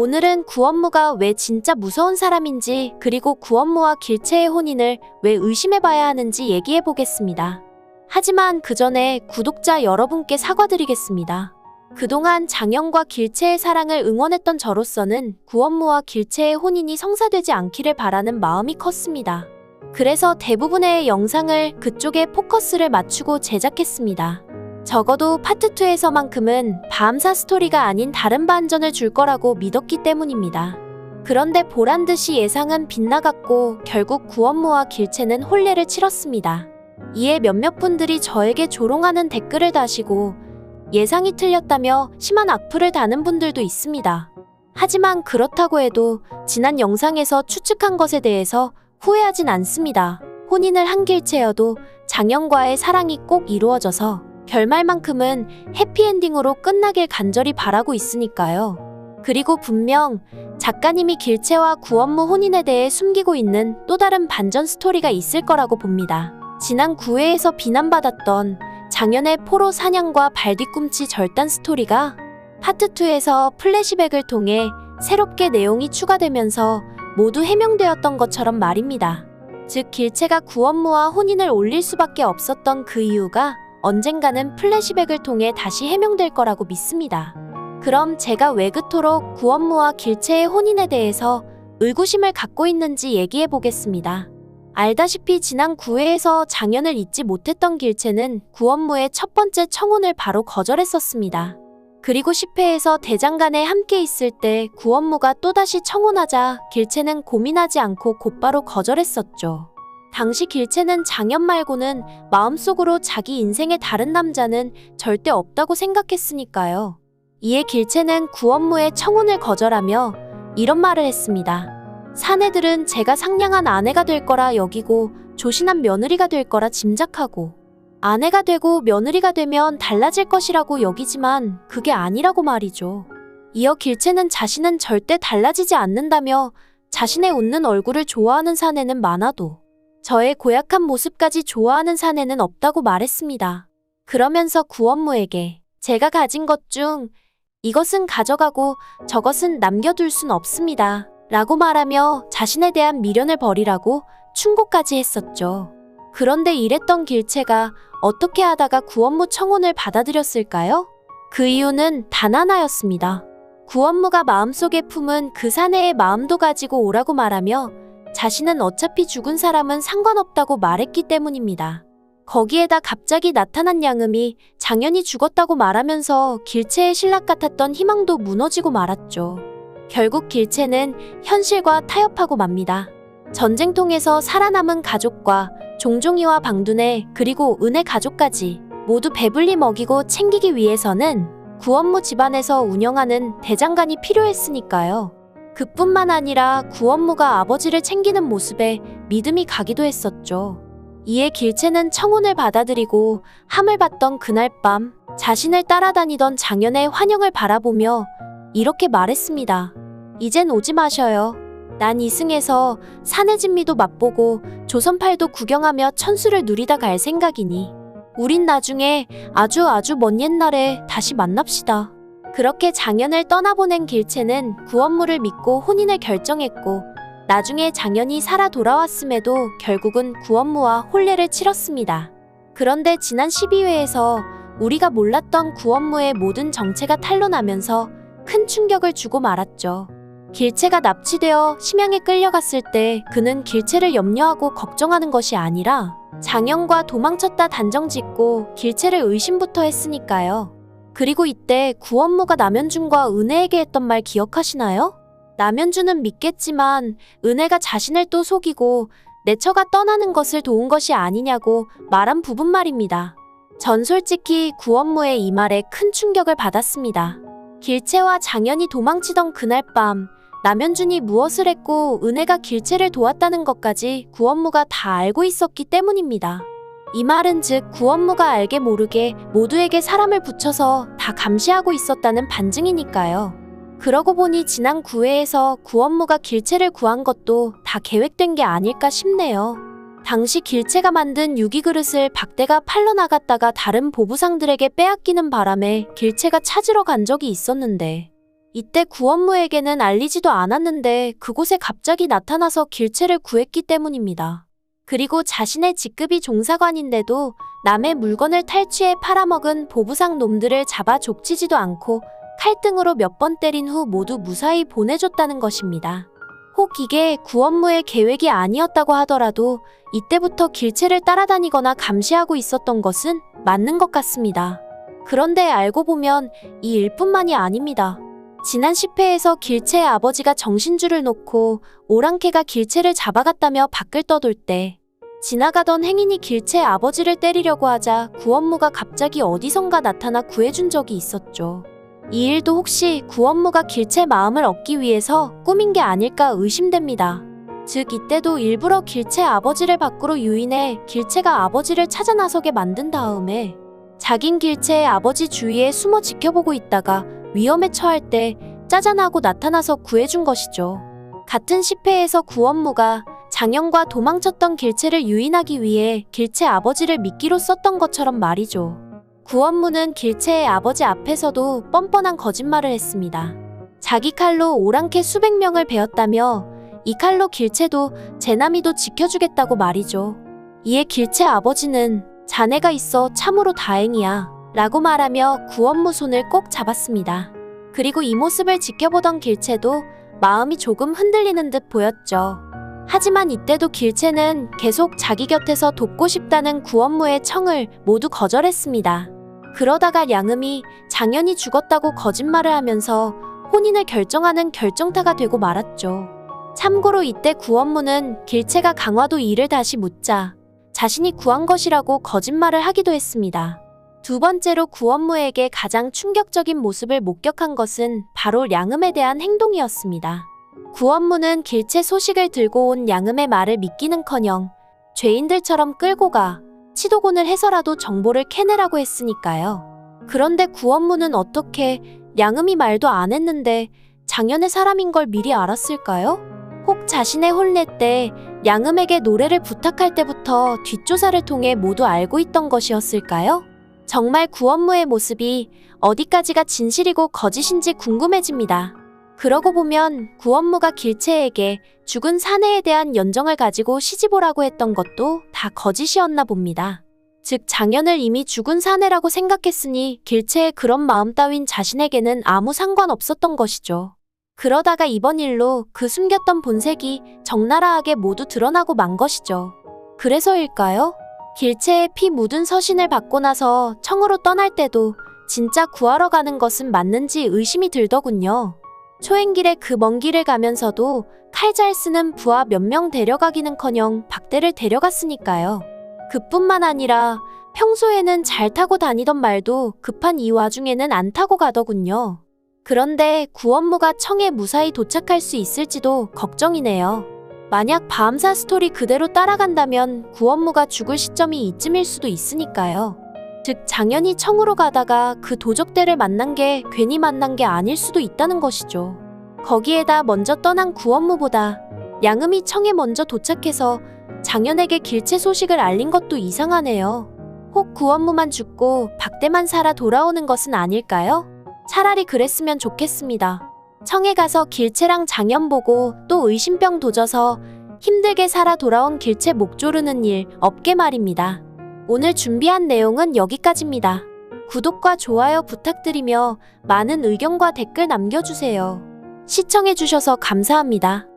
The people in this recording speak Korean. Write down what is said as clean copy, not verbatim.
오늘은 구원무가 왜 진짜 무서운 사람인지, 그리고 구원무와 길채의 혼인을 왜 의심해봐야 하는지 얘기해보겠습니다. 하지만 그 전에 구독자 여러분께 사과드리겠습니다. 그동안 장현과 길채의 사랑을 응원했던 저로서는 구원무와 길채의 혼인이 성사되지 않기를 바라는 마음이 컸습니다. 그래서 대부분의 영상을 그쪽에 포커스를 맞추고 제작했습니다. 적어도 파트 2에서만큼은 밤사 스토리가 아닌 다른 반전을 줄 거라고 믿었기 때문입니다. 그런데 보란듯이 예상은 빗나갔고 결국 구원무와 길채는 혼례를 치렀습니다. 이에 몇몇 분들이 저에게 조롱하는 댓글을 다시고 예상이 틀렸다며 심한 악플을 다는 분들도 있습니다. 하지만 그렇다고 해도 지난 영상에서 추측한 것에 대해서 후회하진 않습니다. 혼인을 한 길채여도 장현과의 사랑이 꼭 이루어져서 결말만큼은 해피엔딩으로 끝나길 간절히 바라고 있으니까요. 그리고 분명 작가님이 길채와 구원무 혼인에 대해 숨기고 있는 또 다른 반전 스토리가 있을 거라고 봅니다. 지난 9회에서 비난받았던 장현의 포로 사냥과 발뒤꿈치 절단 스토리가 파트 2에서 플래시백을 통해 새롭게 내용이 추가되면서 모두 해명되었던 것처럼 말입니다. 즉 길채가 구원무와 혼인을 올릴 수밖에 없었던 그 이유가 언젠가는 플래시백을 통해 다시 해명될 거라고 믿습니다. 그럼 제가 왜 그토록 구원무와 길채의 혼인에 대해서 의구심을 갖고 있는지 얘기해 보겠습니다. 알다시피 지난 9회에서 장현을 잊지 못했던 길채는 구원무의 첫 번째 청혼을 바로 거절했었습니다. 그리고 10회에서 대장간에 함께 있을 때 구원무가 또다시 청혼하자 길채는 고민하지 않고 곧바로 거절했었죠. 당시 길채는 장현 말고는 마음속으로 자기 인생의 다른 남자는 절대 없다고 생각했으니까요. 이에 길채는 구원무의 청혼을 거절하며 이런 말을 했습니다. 사내들은 제가 상냥한 아내가 될 거라 여기고 조신한 며느리가 될 거라 짐작하고 아내가 되고 며느리가 되면 달라질 것이라고 여기지만 그게 아니라고 말이죠. 이어 길채는 자신은 절대 달라지지 않는다며 자신의 웃는 얼굴을 좋아하는 사내는 많아도 저의 고약한 모습까지 좋아하는 사내는 없다고 말했습니다. 그러면서 구원무에게 제가 가진 것 중 이것은 가져가고 저것은 남겨둘 순 없습니다. 라고 말하며 자신에 대한 미련을 버리라고 충고까지 했었죠. 그런데 이랬던 길채가 어떻게 하다가 구원무 청혼을 받아들였을까요? 그 이유는 단 하나였습니다. 구원무가 마음속에 품은 그 사내의 마음도 가지고 오라고 말하며 자신은 어차피 죽은 사람은 상관없다고 말했기 때문입니다. 거기에다 갑자기 나타난 양음이 장현이 죽었다고 말하면서 길채의 신락 같았던 희망도 무너지고 말았죠. 결국 길채는 현실과 타협하고 맙니다. 전쟁통에서 살아남은 가족과 종종이와 방둔애 그리고 은혜 가족까지 모두 배불리 먹이고 챙기기 위해서는 구원무 집안에서 운영하는 대장간이 필요했으니까요. 그뿐만 아니라 구원무가 아버지를 챙기는 모습에 믿음이 가기도 했었죠. 이에 길채는 청혼을 받아들이고 함을 받던 그날 밤 자신을 따라다니던 장현의 환영을 바라보며 이렇게 말했습니다. 이젠 오지 마셔요. 난 이승에서 사내진미도 맛보고 조선팔도 구경하며 천수를 누리다 갈 생각이니 우린 나중에 아주 먼 옛날에 다시 만납시다. 그렇게 장현을 떠나보낸 길채는 구원무를 믿고 혼인을 결정했고 나중에 장현이 살아 돌아왔음에도 결국은 구원무와 혼례를 치렀습니다. 그런데 지난 12회에서 우리가 몰랐던 구원무의 모든 정체가 탄로나면서 큰 충격을 주고 말았죠. 길채가 납치되어 심양에 끌려갔을 때 그는 길채를 염려하고 걱정하는 것이 아니라 장현과 도망쳤다 단정짓고 길채를 의심부터 했으니까요. 그리고 이때 구원무가 남현준과 은혜에게 했던 말 기억하시나요? 남현준은 믿겠지만 은혜가 자신을 또 속이고 내 처가 떠나는 것을 도운 것이 아니냐고 말한 부분 말입니다. 전 솔직히 구원무의 이 말에 큰 충격을 받았습니다. 길채와 장현이 도망치던 그날 밤 남현준이 무엇을 했고 은혜가 길채를 도왔다는 것까지 구원무가 다 알고 있었기 때문입니다. 이 말은 즉 구원무가 알게 모르게 모두에게 사람을 붙여서 다 감시하고 있었다는 반증이니까요. 그러고 보니 지난 9회에서 구원무가 길채를 구한 것도 다 계획된 게 아닐까 싶네요. 당시 길채가 만든 유기그릇을 박대가 팔러 나갔다가 다른 보부상들에게 빼앗기는 바람에 길채가 찾으러 간 적이 있었는데 이때 구원무에게는 알리지도 않았는데 그곳에 갑자기 나타나서 길채를 구했기 때문입니다. 그리고 자신의 직급이 종사관인데도 남의 물건을 탈취해 팔아먹은 보부상 놈들을 잡아 족치지도 않고 칼등으로 몇 번 때린 후 모두 무사히 보내줬다는 것입니다. 혹 이게 구원무의 계획이 아니었다고 하더라도 이때부터 길채를 따라다니거나 감시하고 있었던 것은 맞는 것 같습니다. 그런데 알고 보면 이 일뿐만이 아닙니다. 지난 10회에서 길채의 아버지가 정신줄을 놓고 오랑캐가 길채를 잡아갔다며 밖을 떠돌 때 지나가던 행인이 길채의 아버지를 때리려고 하자 구원무가 갑자기 어디선가 나타나 구해준 적이 있었죠. 이 일도 혹시 구원무가 길채 마음을 얻기 위해서 꾸민 게 아닐까 의심됩니다. 즉 이때도 일부러 길채 아버지를 밖으로 유인해 길채가 아버지를 찾아 나서게 만든 다음에 자긴 길채의 아버지 주위에 숨어 지켜보고 있다가 위험에 처할 때 짜잔하고 나타나서 구해준 것이죠. 같은 10회에서 구원무가 장현과 도망쳤던 길채를 유인하기 위해 길채 아버지를 미끼로 썼던 것처럼 말이죠. 구원무는 길채의 아버지 앞에서도 뻔뻔한 거짓말을 했습니다. 자기 칼로 오랑캐 수백 명을 베었다며 이 칼로 길채도 제나미도 지켜주겠다고 말이죠. 이에 길채 아버지는 자네가 있어 참으로 다행이야 라고 말하며 구원무 손을 꼭 잡았습니다. 그리고 이 모습을 지켜보던 길채도 마음이 조금 흔들리는 듯 보였죠. 하지만 이때도 길채는 계속 자기 곁에서 돕고 싶다는 구원무의 청을 모두 거절했습니다. 그러다가 량음이 장현이 죽었다고 거짓말을 하면서 혼인을 결정하는 결정타가 되고 말았죠. 참고로 이때 구원무는 길채가 강화도 일을 다시 묻자 자신이 구한 것이라고 거짓말을 하기도 했습니다. 두 번째로 구원무에게 가장 충격적인 모습을 목격한 것은 바로 량음에 대한 행동이었습니다. 구원무는 길채 소식을 들고 온 량음의 말을 믿기는커녕 죄인들처럼 끌고 가 치도곤을 해서라도 정보를 캐내라고 했으니까요. 그런데 구원무는 어떻게 량음이 말도 안 했는데 장현의 사람인 걸 미리 알았을까요? 혹 자신의 혼례 때 량음에게 노래를 부탁할 때부터 뒷조사를 통해 모두 알고 있던 것이었을까요? 정말 구원무의 모습이 어디까지가 진실이고 거짓인지 궁금해집니다. 그러고 보면 구원무가 길채에게 죽은 사내에 대한 연정을 가지고 시집오라고 했던 것도 다 거짓이었나 봅니다. 즉 장현을 이미 죽은 사내라고 생각했으니 길채의 그런 마음 따윈 자신에게는 아무 상관없었던 것이죠. 그러다가 이번 일로 그 숨겼던 본색이 적나라하게 모두 드러나고 만 것이죠. 그래서일까요? 길채의 피 묻은 서신을 받고 나서 청으로 떠날 때도 진짜 구하러 가는 것은 맞는지 의심이 들더군요. 초행길에 그 먼 길을 가면서도 칼 잘 쓰는 부하 몇 명 데려가기는커녕 박대를 데려갔으니까요. 그뿐만 아니라 평소에는 잘 타고 다니던 말도 급한 이 와중에는 안 타고 가더군요. 그런데 구원무가 청에 무사히 도착할 수 있을지도 걱정이네요. 만약 밤사 스토리 그대로 따라간다면 구원무가 죽을 시점이 이쯤일 수도 있으니까요. 즉 장현이 청으로 가다가 그 도적대를 만난 게 괜히 만난 게 아닐 수도 있다는 것이죠. 거기에다 먼저 떠난 구원무보다 량음이 청에 먼저 도착해서 장현에게 길채 소식을 알린 것도 이상하네요. 혹 구원무만 죽고 박대만 살아 돌아오는 것은 아닐까요? 차라리 그랬으면 좋겠습니다. 청에 가서 길채랑 장현 보고 또 의심병 도져서 힘들게 살아 돌아온 길채 목 조르는 일 없게 말입니다. 오늘 준비한 내용은 여기까지입니다. 구독과 좋아요 부탁드리며 많은 의견과 댓글 남겨주세요. 시청해주셔서 감사합니다.